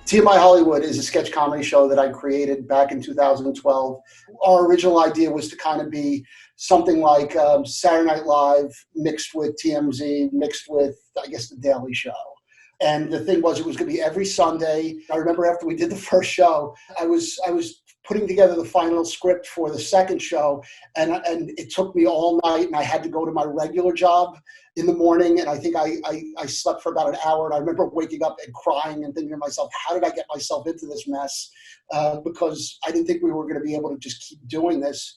TMI Hollywood is a sketch comedy show that I created back in 2012. Our original idea was to kind of be something like Saturday Night Live mixed with TMZ, mixed with, I guess, The Daily Show. And the thing was, it was going to be every Sunday. I remember after we did the first show, I was putting together the final script for the second show, and it took me all night, and I had to go to my regular job in the morning, and I think I slept for about an hour, and I remember waking up and crying and thinking to myself, how did I get myself into this mess? Because I didn't think we were going to be able to just keep doing this,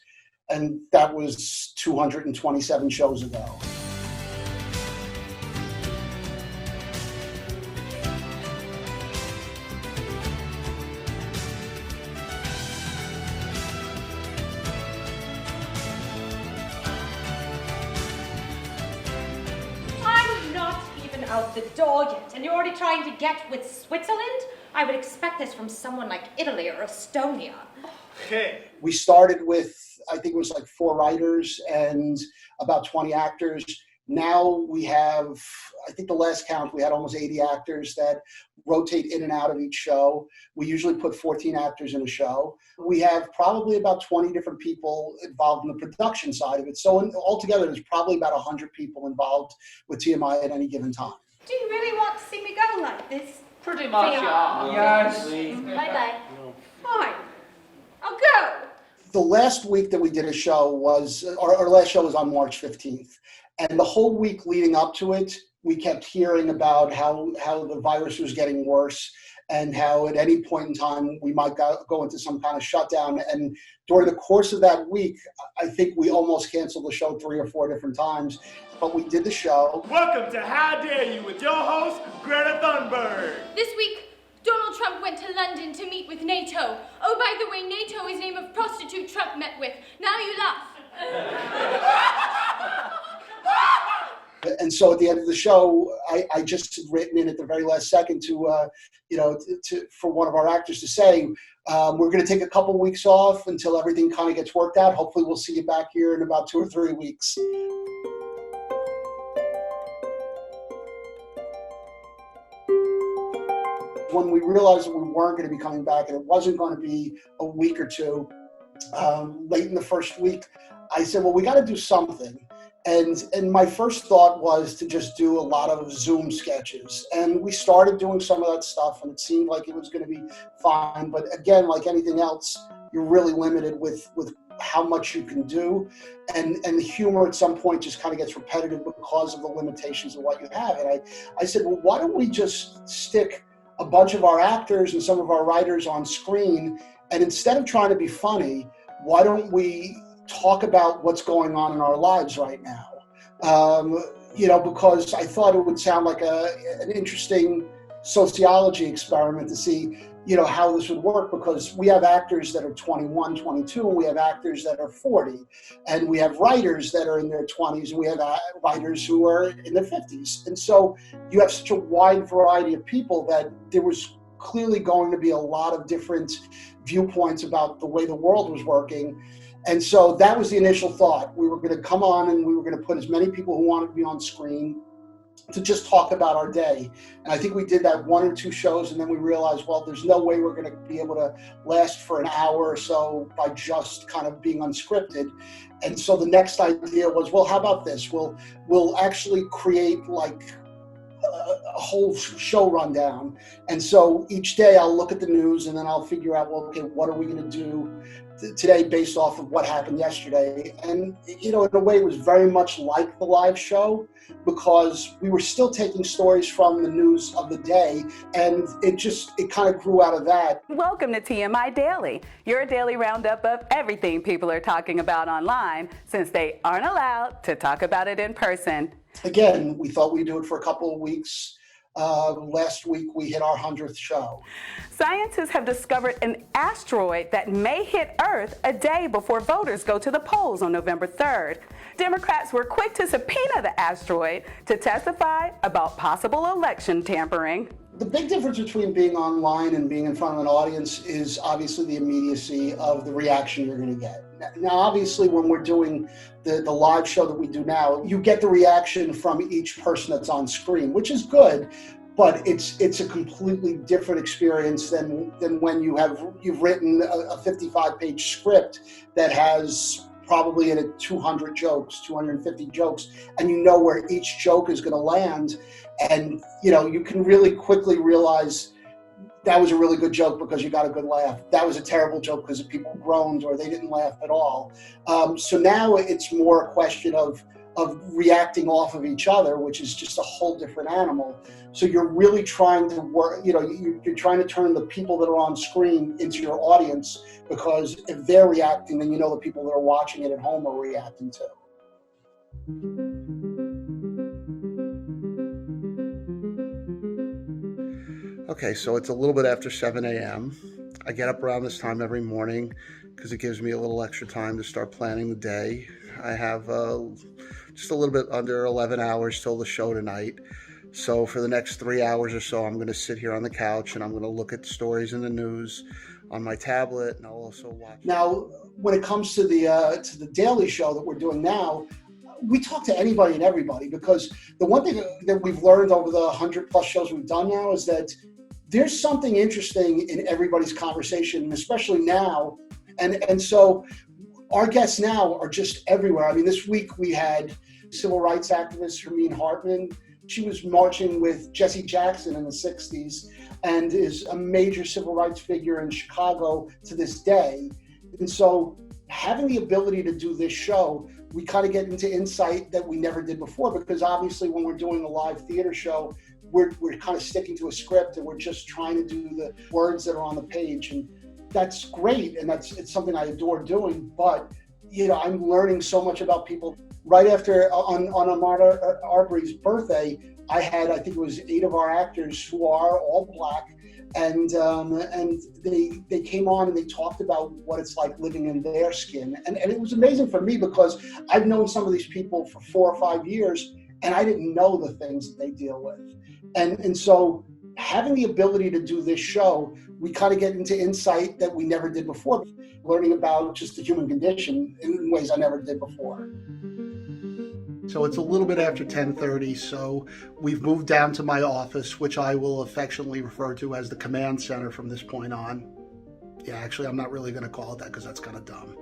and that was 227 shows ago. Out the door yet, and you're already trying to get with Switzerland? I would expect this from someone like Italy or Estonia. Okay. We started with, I think it was like 4 writers and about 20 actors. Now we have, I think the last count, we had almost 80 actors that rotate in and out of each show. We usually put 14 actors in a show. We have probably about 20 different people involved in the production side of it. So altogether, there's probably about 100 people involved with TMI at any given time. Do you really want to see me go like this? Pretty much, yeah. Yes. Bye-bye. Fine. I'll go. The last week that we did a show was, our last show was on March 15th. And the whole week leading up to it, we kept hearing about how the virus was getting worse and how at any point in time we might go into some kind of shutdown. And during the course of that week, I think we almost canceled the show 3 or 4 different times, but we did the show. Welcome to How Dare You with your host, Greta Thunberg. This week, Donald Trump went to London to meet with NATO. Oh, by the way, NATO is the name of prostitute Trump met with. Now you laugh. And so at the end of the show, I just had written in at the very last second to for one of our actors to say, we're going to take a couple weeks off until everything kind of gets worked out. Hopefully we'll see you back here in about 2 or 3 weeks. When we realized that we weren't going to be coming back and it wasn't going to be a week or two, late in the first week, I said, well, we got to do something. And my first thought was to just do a lot of Zoom sketches. And we started doing some of that stuff, and it seemed like it was going to be fine. But again, like anything else, you're really limited with how much you can do. And the humor at some point just kind of gets repetitive because of the limitations of what you have. And I said, well, why don't we just stick a bunch of our actors and some of our writers on screen, and instead of trying to be funny, why don't we talk about what's going on in our lives right now? Because I thought it would sound like an interesting sociology experiment to see, how this would work, because we have actors that are 21, 22, and we have actors that are 40, and we have writers that are in their 20s, and we have writers who are in their 50s. And so you have such a wide variety of people that there was clearly going to be a lot of different viewpoints about the way the world was working. And so that was the initial thought. We were going to come on and we were going to put as many people who wanted to be on screen to just talk about our day. And I think we did that 1 or 2 shows, and then we realized, well, there's no way we're going to be able to last for an hour or so by just kind of being unscripted. And so the next idea was, well, how about this? We'll actually create like a whole show rundown. And so each day I'll look at the news and then I'll figure out, well, okay, what are we going to do today based off of what happened yesterday? And, in a way it was very much like the live show, because we were still taking stories from the news of the day, and it kind of grew out of that. Welcome to TMI Daily, your daily roundup of everything people are talking about online, since they aren't allowed to talk about it in person. Again, we thought we'd do it for a couple of weeks. Last week we hit our 100th show. Scientists have discovered an asteroid that may hit Earth a day before voters go to the polls on November 3rd. Democrats were quick to subpoena the asteroid to testify about possible election tampering. The big difference between being online and being in front of an audience is obviously the immediacy of the reaction you're going to get. Now, obviously, when we're doing the live show that we do now, you get the reaction from each person that's on screen, which is good. but it's a completely different experience than when you've written a 55-page script that has probably in it 200 jokes, 250 jokes, and you know where each joke is going to land, and you can really quickly realize that was a really good joke because you got a good laugh. That was a terrible joke because people groaned or they didn't laugh at all. So now it's more a question of reacting off of each other, which is just a whole different animal. So you're really trying to work, you're trying to turn the people that are on screen into your audience, because if they're reacting, then the people that are watching it at home are reacting too. Okay, so it's a little bit after 7 a.m. I get up around this time every morning because it gives me a little extra time to start planning the day. I have just a little bit under 11 hours till the show tonight. So for the next 3 hours or so, I'm going to sit here on the couch and I'm going to look at stories in the news on my tablet, and I'll also watch. Now, when it comes to the daily show that we're doing now, we talk to anybody and everybody, because the one thing that we've learned over the 100+ shows we've done now is that there's something interesting in everybody's conversation, and especially now. And so our guests now are just everywhere. I mean, this week we had civil rights activist Hermine Hartman. She was marching with Jesse Jackson in the 60s and is a major civil rights figure in Chicago to this day. And so having the ability to do this show, we kind of get into insight that we never did before, because obviously when we're doing a live theater show, we're kind of sticking to a script and we're just trying to do the words that are on the page. And that's great. And it's something I adore doing. But, I'm learning so much about people. Right after, on Ahmaud Arbery's birthday, I think it was 8 of our actors who are all Black. And they came on and they talked about what it's like living in their skin. And it was amazing for me, because I've known some of these people for 4 or 5 years, and I didn't know the things that they deal with. And so having the ability to do this show, we kind of get into insight that we never did before, learning about just the human condition in ways I never did before. So it's a little bit after 10:30, so we've moved down to my office, which I will affectionately refer to as the command center from this point on. Yeah, actually, I'm not really going to call it that because that's kind of dumb.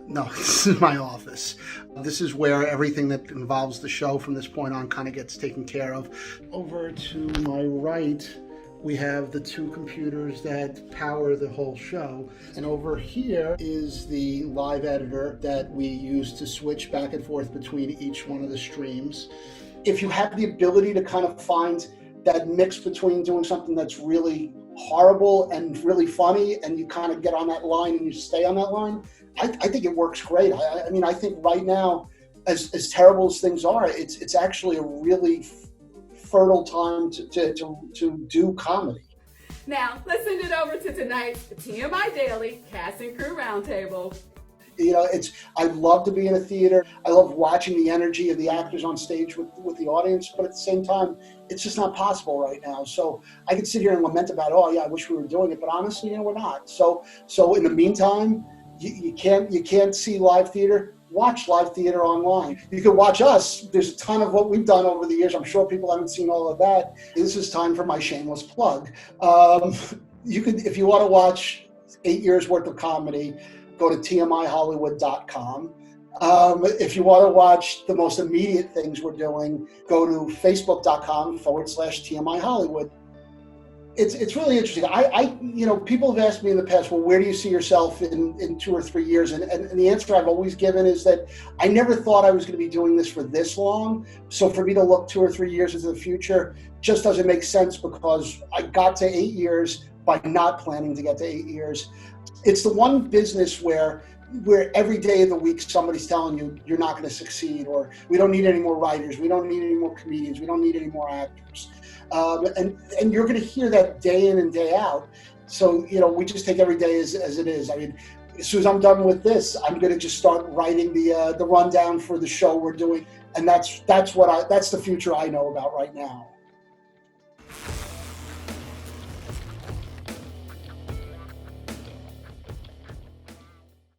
No, this is my office. This is where everything that involves the show from this point on kind of gets taken care of. Over to my right, we have the 2 computers that power the whole show. And over here is the live editor that we use to switch back and forth between each one of the streams. If you have the ability to kind of find that mix between doing something that's really horrible and really funny, and you kind of get on that line and you stay on that line, I think it works great. I mean, I think right now, as terrible as things are, it's actually a really fertile time to do comedy. Now, let's send it over to tonight's TMI Daily Cast and Crew Roundtable. I love to be in a theater. I love watching the energy of the actors on stage with the audience, but at the same time, it's just not possible right now. So I could sit here and lament about, I wish we were doing it, but honestly, we're not. So in the meantime, you can't see live theater. Watch live theater online. You can watch us. There's a ton of what we've done over the years. I'm sure people haven't seen all of that. This is time for my shameless plug. You could, if you want to watch 8 years worth of comedy, go to TMIHollywood.com. If you want to watch the most immediate things we're doing, go to Facebook.com/TMI Hollywood. It's really interesting. People have asked me in the past, well, where do you see yourself in 2 or 3 years? And the answer I've always given is that I never thought I was going to be doing this for this long. So for me to look 2 or 3 years into the future just doesn't make sense, because I got to 8 years by not planning to get to 8 years. It's the one business where every day of the week somebody's telling you you're not going to succeed, or we don't need any more writers, we don't need any more comedians, we don't need any more actors. And you're going to hear that day in and day out. So, we just take every day as it is. I mean, as soon as I'm done with this, I'm going to just start writing the rundown for the show we're doing. And that's the future I know about right now.